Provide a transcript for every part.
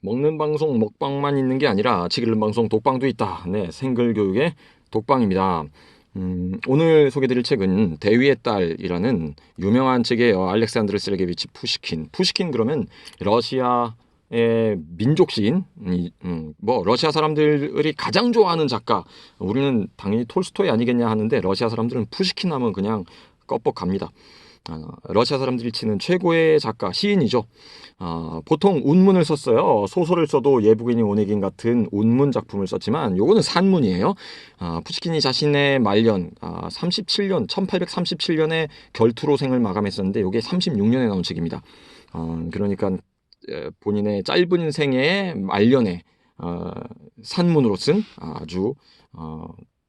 먹는 방송 먹방만 있는 게 아니라 책 읽는 방송 독방도 있다. 네, 생글교육의 독방입니다. 오늘 소개드릴 책은 대위의 딸이라는 유명한 책이에요. 알렉산드르 세르게비치 푸시킨. 푸시킨 그러면 러시아의 민족 시인, 뭐 러시아 사람들이 가장 좋아하는 작가. 우리는 당연히 톨스토이 아니겠냐 하는데 러시아 사람들은 푸시킨 하면 그냥 껍벅 갑니다. 러시아 사람들이 치는 최고의 작가, 시인이죠. 보통 운문을 썼어요. 소설을 써도 예부긴이 오네긴 같은 운문 작품을 썼지만 요거는 산문이에요. 푸시킨이 자신의 말년 1837년에 결투로생을 마감했었는데 요게 36년에 나온 책입니다. 그러니까 본인의 짧은 생애의 말년에 산문으로 쓴 아주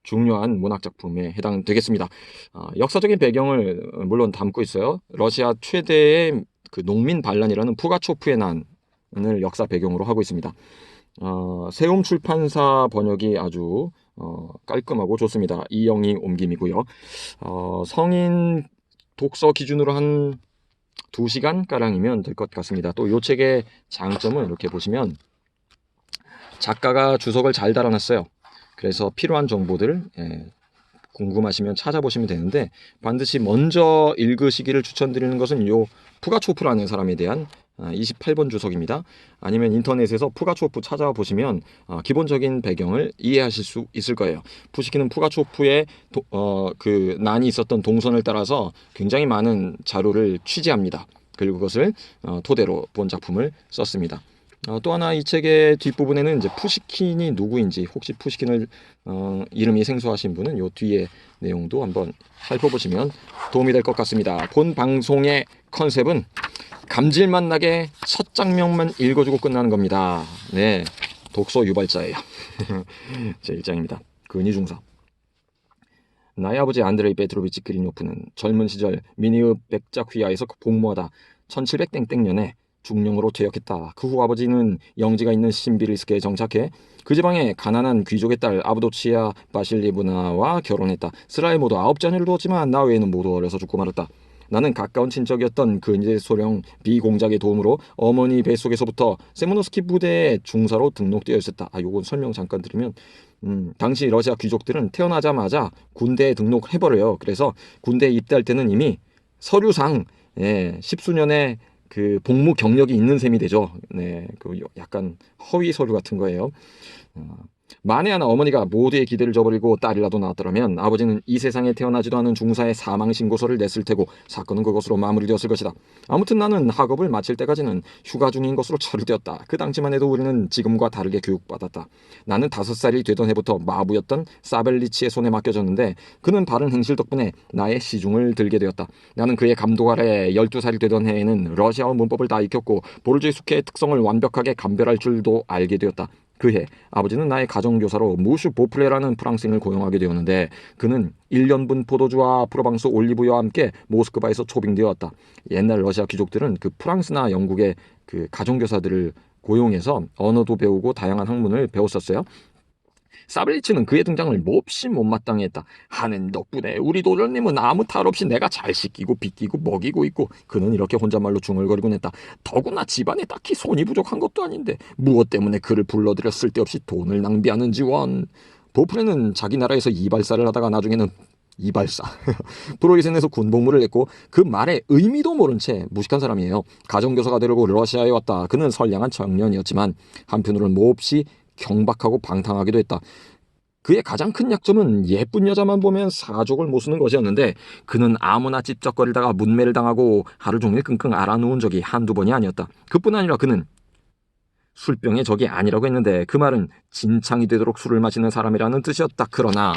중요한 문학 작품에 해당되겠습니다. 역사적인 배경을 물론 담고 있어요. 러시아 최대의 그 농민 반란이라는 푸가초프의 난을 역사 배경으로 하고 있습니다. 세움 출판사 번역이 아주 깔끔하고 좋습니다. 이영희 옮김이고요. 성인 독서 기준으로 한 2시간 가량이면 될 것 같습니다. 또 이 책의 장점은 이렇게 보시면 작가가 주석을 잘 달아놨어요. 그래서 필요한 정보들 궁금하시면 찾아보시면 되는데 반드시 먼저 읽으시기를 추천드리는 것은 요 푸가초프라는 사람에 대한 28번 주석입니다. 아니면 인터넷에서 푸가초프 찾아보시면 기본적인 배경을 이해하실 수 있을 거예요. 푸시킨은 푸가초프의 그 난이 있었던 동선을 따라서 굉장히 많은 자료를 취재합니다. 그리고 그것을 토대로 본 작품을 썼습니다. 또 하나 이 책의 뒷부분에는 이제 푸시킨이 누구인지 혹시 푸시킨을 이름이 생소하신 분은 요 뒤에 내용도 한번 살펴보시면 도움이 될 것 같습니다. 본 방송의 컨셉은 감질맛 나게 첫 장면만 읽어주고 끝나는 겁니다. 네, 독서 유발자예요. 제 일장입니다. 근위 중사. 나의 아버지 안드레이 페트로비치 그리뇨프는 젊은 시절 미니읍 백자휘하에서 복무하다 1700땡땡년에 중령으로 퇴역했다. 그 후 아버지는 영지가 있는 신비리스크에 정착해 그 지방의 가난한 귀족의 딸 아브도치아 바실리브나와 결혼했다. 스라에 모두 9자녀를 두었지만 나 외에는 모두 어려서 죽고 말았다. 나는 가까운 친척이었던 근제 소령 비공작의 도움으로 어머니 뱃속에서부터 세무노스키 부대의 중사로 등록되어 있었다. 요건 설명 잠깐 드리면 당시 러시아 귀족들은 태어나자마자 군대에 등록해버려요. 그래서 군대에 입대할 때는 이미 서류상 10수년의 그 복무 경력이 있는 셈이 되죠. 네, 그 약간 허위 서류 같은 거예요. 만에 하나 어머니가 모두의 기대를 저버리고 딸이라도 낳았더라면 아버지는 이 세상에 태어나지도 않은 중사의 사망 신고서를 냈을 테고 사건은 그것으로 마무리되었을 것이다. 아무튼 나는 학업을 마칠 때까지는 휴가 중인 것으로 처리되었다. 그 당시만 해도 우리는 지금과 다르게 교육받았다. 나는 5살이 되던 해부터 마부였던 사벨리치의 손에 맡겨졌는데 그는 바른 행실 덕분에 나의 시중을 들게 되었다. 나는 그의 감독 아래 12살이 되던 해에는 러시아어 문법을 다 익혔고 보르주의 숙회의 특성을 완벽하게 감별할 줄도 알게 되었다. 그해 아버지는 나의 가정교사로 무슈 보플레라는 프랑스인을 고용하게 되었는데 그는 1년분 포도주와 프로방스 올리브유와 함께 모스크바에서 초빙되었다. 옛날 러시아 귀족들은 그 프랑스나 영국의 그 가정교사들을 고용해서 언어도 배우고 다양한 학문을 배웠었어요. 사벨리치는 그의 등장을 몹시 못마땅해 했다. 하는 덕분에 우리 도련님은 아무 탈 없이 내가 잘 씻기고 빗기고 먹이고 있고 그는 이렇게 혼잣말로 중얼거리곤 했다. 더구나 집안에 딱히 손이 부족한 것도 아닌데 무엇 때문에 그를 불러들여 쓸데없이 돈을 낭비하는지 원. 보프레는 자기 나라에서 이발사를 하다가 나중에는 이발사 프로이센에서 군복무를 했고 그 말의 의미도 모른 채 무식한 사람이에요. 가정교사가 되려고 러시아에 왔다. 그는 선량한 청년이었지만 한편으로는 몹시 경박하고 방탕하기도 했다. 그의 가장 큰 약점은 예쁜 여자만 보면 사족을 못 쓰는 것이었는데 그는 아무나 찝쩍거리다가 문매를 당하고 하루 종일 끙끙 앓아누운 적이 한두 번이 아니었다. 그뿐 아니라 그는 술병의 적이 아니라고 했는데 그 말은 진창이 되도록 술을 마시는 사람이라는 뜻이었다. 그러나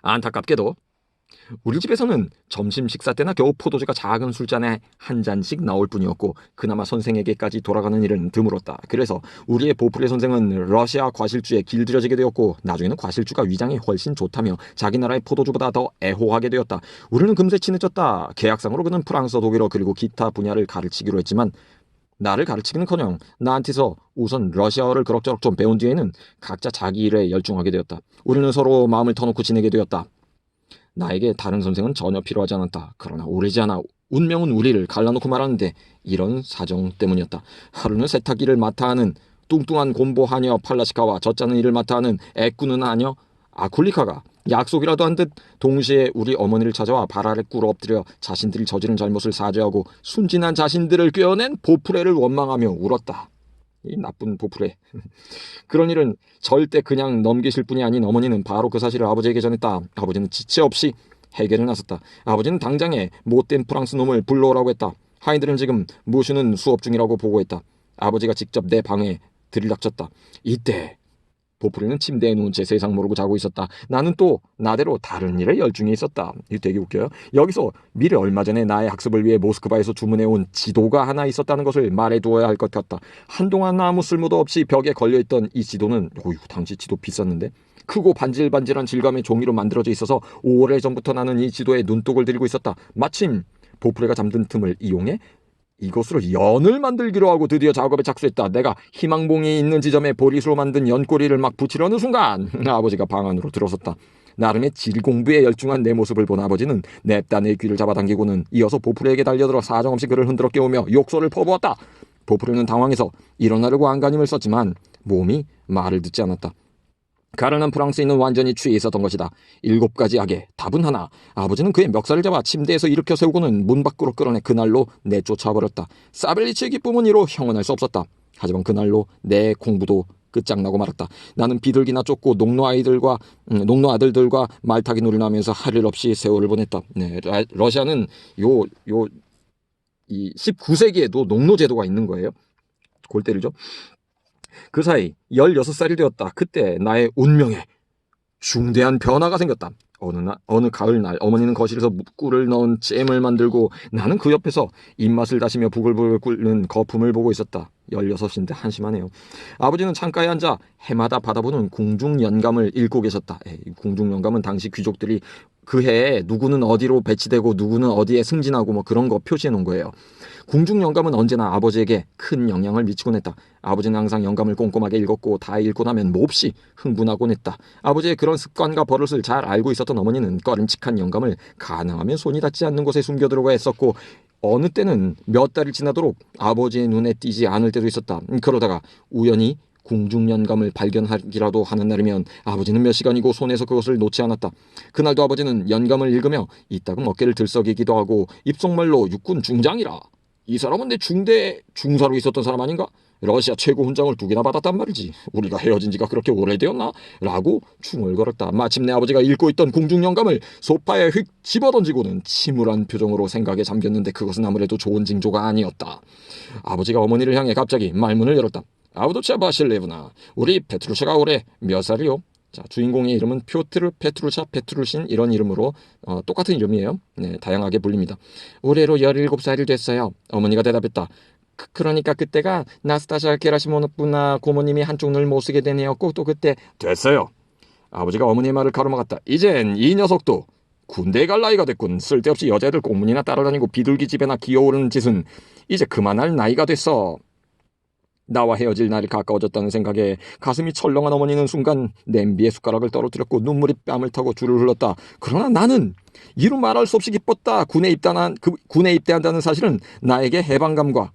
안타깝게도 우리 집에서는 점심 식사 때나 겨우 포도주가 작은 술잔에 한 잔씩 나올 뿐이었고 그나마 선생에게까지 돌아가는 일은 드물었다. 그래서 우리의 보프레 선생은 러시아 과실주에 길들여지게 되었고 나중에는 과실주가 위장이 훨씬 좋다며 자기 나라의 포도주보다 더 애호하게 되었다. 우리는 금세 친해졌다. 계약상으로 그는 프랑스어, 독일어 그리고 기타 분야를 가르치기로 했지만 나를 가르치기는커녕 나한테서 우선 러시아어를 그럭저럭 좀 배운 뒤에는 각자 자기 일에 열중하게 되었다. 우리는 서로 마음을 터놓고 지내게 되었다. 나에게 다른 선생은 전혀 필요하지 않았다. 그러나 오래지 않아 운명은 우리를 갈라놓고 말하는데 이런 사정 때문이었다. 하루는 세탁기를 맡아 하는 뚱뚱한 곰보 하녀 팔라시카와 젖자는 일을 맡아 하는 애꾸는 하녀 아쿨리카가 약속이라도 한 듯 동시에 우리 어머니를 찾아와 발 아래 꿇어 엎드려 자신들이 저지른 잘못을 사죄하고 순진한 자신들을 꿰어낸 보프레를 원망하며 울었다. 이 나쁜 보프레. 그런 일은 절대 그냥 넘기실 분이 아닌 어머니는 바로 그 사실을 아버지에게 전했다. 아버지는 지체 없이 해결을 나섰다. 아버지는 당장에 못된 프랑스 놈을 불러오라고 했다. 하인들은 지금 무슈는 수업 중이라고 보고했다. 아버지가 직접 내 방에 들이닥쳤다. 이때 보프레는 침대에 누운 채 세상 모르고 자고 있었다. 나는 또 나대로 다른 일에 열중해 있었다. 이거 되게 웃겨요. 여기서 미리 얼마 전에 나의 학습을 위해 모스크바에서 주문해온 지도가 하나 있었다는 것을 말해두어야 할 것 같다. 한동안 아무 쓸모도 없이 벽에 걸려있던 이 지도는 당시 지도 비쌌는데 크고 반질반질한 질감의 종이로 만들어져 있어서 오래전부터 나는 이 지도에 눈독을 들이고 있었다. 마침 보프레가 잠든 틈을 이용해 이것으로 연을 만들기로 하고 드디어 작업에 착수했다. 내가 희망봉이 있는 지점에 보리수로 만든 연고리를 막 붙이려는 순간 아버지가 방 안으로 들어섰다. 나름의 질공부에 열중한 내 모습을 본 아버지는 냅다 내 귀를 잡아당기고는 이어서 보프레에게 달려들어 사정없이 그를 흔들어 깨우며 욕설을 퍼부었다. 보프레는 당황해서 일어나려고 안간힘을 썼지만 몸이 말을 듣지 않았다. 가련한 프랑스인은 완전히 취해 있었던 것이다. 7가지 악의 답은 하나. 아버지는 그의 멱살을 잡아 침대에서 일으켜 세우고는 문 밖으로 끌어내 그날로 내쫓아버렸다. 사벨리치의 기쁨은 이로 형언할 수 없었다. 하지만 그날로 내 공부도 끝장나고 말았다. 나는 비둘기나 쫓고 농노 아들들과 말타기 놀이를 하면서 할 일 없이 세월을 보냈다. 네, 러시아는 이 19세기에도 농노 제도가 있는 거예요. 골 때리죠. 그 사이 16살이 되었다. 그때 나의 운명에 중대한 변화가 생겼다. 어느 가을날 어머니는 거실에서 꿀을 넣은 잼을 만들고 나는 그 옆에서 입맛을 다시며 부글부글 끓는 거품을 보고 있었다. 16인데 한심하네요. 아버지는 창가에 앉아 해마다 받아보는 궁중연감을 읽고 계셨다. 궁중연감은 당시 귀족들이 그 해에 누구는 어디로 배치되고 누구는 어디에 승진하고 뭐 그런 거 표시해 놓은 거예요. 궁중연감은 언제나 아버지에게 큰 영향을 미치곤 했다. 아버지는 항상 영감을 꼼꼼하게 읽었고 다 읽고 나면 몹시 흥분하곤 했다. 아버지의 그런 습관과 버릇을 잘 알고 있었던 어머니는 꺼림칙한 영감을 가능하면 손이 닿지 않는 곳에 숨겨두려고 했었고 어느 때는 몇 달이 지나도록 아버지의 눈에 띄지 않을 때도 있었다. 그러다가 우연히 궁중연감을 발견하기라도 하는 날이면 아버지는 몇 시간이고 손에서 그것을 놓지 않았다. 그날도 아버지는 연감을 읽으며 이따금 어깨를 들썩이기도 하고 입속말로 육군 중장이라. 이 사람은 내 중대 중사로 있었던 사람 아닌가? 러시아 최고 훈장을 2개나 받았단 말이지. 우리가 헤어진 지가 그렇게 오래되었나? 라고 충을거렸다. 마침내 아버지가 읽고 있던 궁중연감을 소파에 휙 집어던지고는 침울한 표정으로 생각에 잠겼는데 그것은 아무래도 좋은 징조가 아니었다. 아버지가 어머니를 향해 갑자기 말문을 열었다. 아우도차 바실레브나, 우리 페트루샤가 올해 몇 살이요? 자, 주인공의 이름은 표트르 페트루샤 페트루신 이런 이름으로 똑같은 이름이에요. 네, 다양하게 불립니다. 올해로 17살이 됐어요. 어머니가 대답했다. 그러니까 그때가 나스타샤 게라시모노프나 고모님이 한쪽 눈을 못 쓰게 된 해였고 또 그때 됐어요. 아버지가 어머니의 말을 가로막았다. 이젠 이 녀석도 군대에 갈 나이가 됐군. 쓸데없이 여자애들 꽁문이나 따라다니고 비둘기 집에나 기어오르는 짓은 이제 그만할 나이가 됐어. 나와 헤어질 날이 가까워졌다는 생각에 가슴이 철렁한 어머니는 순간 냄비에 숟가락을 떨어뜨렸고 눈물이 뺨을 타고 줄을 흘렀다. 그러나 나는 이루 말할 수 없이 기뻤다. 군에 입대한다는 사실은 나에게 해방감과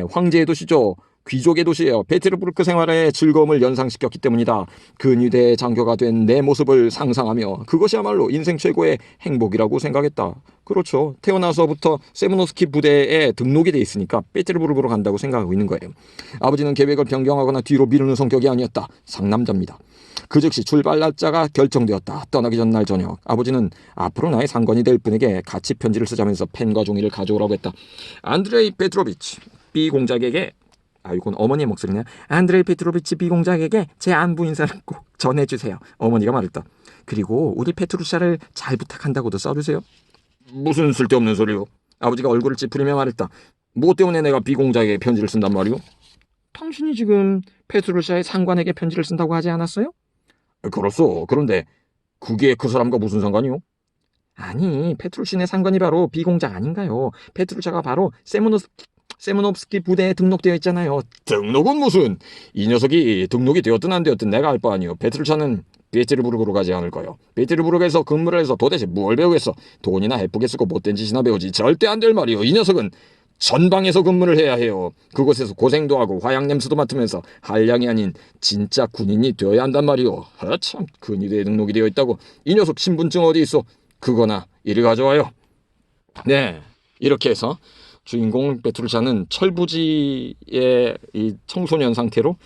황제의 도시죠. 귀족의 도시예요. 베테르부르크 생활의 즐거움을 연상시켰기 때문이다. 근위대의 장교가 된 내 모습을 상상하며 그것이야말로 인생 최고의 행복이라고 생각했다. 그렇죠. 태어나서부터 세무노스키 부대에 등록이 돼 있으니까 베테르부르크로 간다고 생각하고 있는 거예요. 아버지는 계획을 변경하거나 뒤로 미루는 성격이 아니었다. 상남자입니다. 그 즉시 출발 날짜가 결정되었다. 떠나기 전날 저녁 아버지는 앞으로 나의 상관이 될 분에게 같이 편지를 쓰자면서 펜과 종이를 가져오라고 했다. 안드레이 페트로비치 B 공작에게 이건 어머니의 목소리네요. 안드레이 페트로비치 B 공작에게 제 안부 인사를 꼭 전해주세요. 어머니가 말했다. 그리고 우리 페트루샤를 잘 부탁한다고도 써주세요. 무슨 쓸데없는 소리요? 아버지가 얼굴을 찌푸리며 말했다. 뭐 때문에 내가 B 공작에게 편지를 쓴단 말이오? 당신이 지금 페트루샤의 상관에게 편지를 쓴다고 하지 않았어요? 그렇소. 그런데 그게 그 사람과 무슨 상관이요? 아니, 페트루신의 상관이 바로 B 공작 아닌가요? 페트루샤가 바로 세무노프스키 부대에 등록되어 있잖아요. 등록은 무슨? 이 녀석이 등록이 되었든 안 되었든 내가 알 바 아니오. 페트루샤는 피츠부르크로 가지 않을 거요. 피츠부르크에서 근무를 해서 도대체 뭘 배우겠어? 돈이나 예쁘게 쓰고 못된 짓이나 배우지. 절대 안 될 말이요. 이 녀석은 전방에서 근무를 해야 해요. 그곳에서 고생도 하고 화양 냄새도 맡으면서 한량이 아닌 진짜 군인이 되어야 한단 말이요. 참, 근위대에 등록이 되어 있다고. 이 녀석 신분증 어디 있어? 그거나 이리 가져와요. 네, 이렇게 해서 주인공 베트루샤는 철부지의 이 청소년 상태로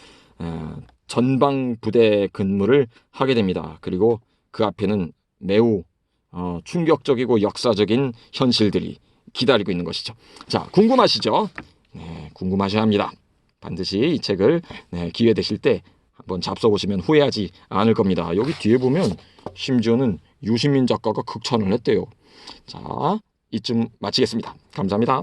전방 부대 근무를 하게 됩니다. 그리고 그 앞에는 매우 충격적이고 역사적인 현실들이 기다리고 있는 것이죠. 자, 궁금하시죠? 네, 궁금하셔야 합니다. 반드시 이 책을 기회 되실 때 한번 잡숴보시면 후회하지 않을 겁니다. 여기 뒤에 보면 심지어는 유시민 작가가 극찬을 했대요. 자, 이쯤 마치겠습니다. 감사합니다.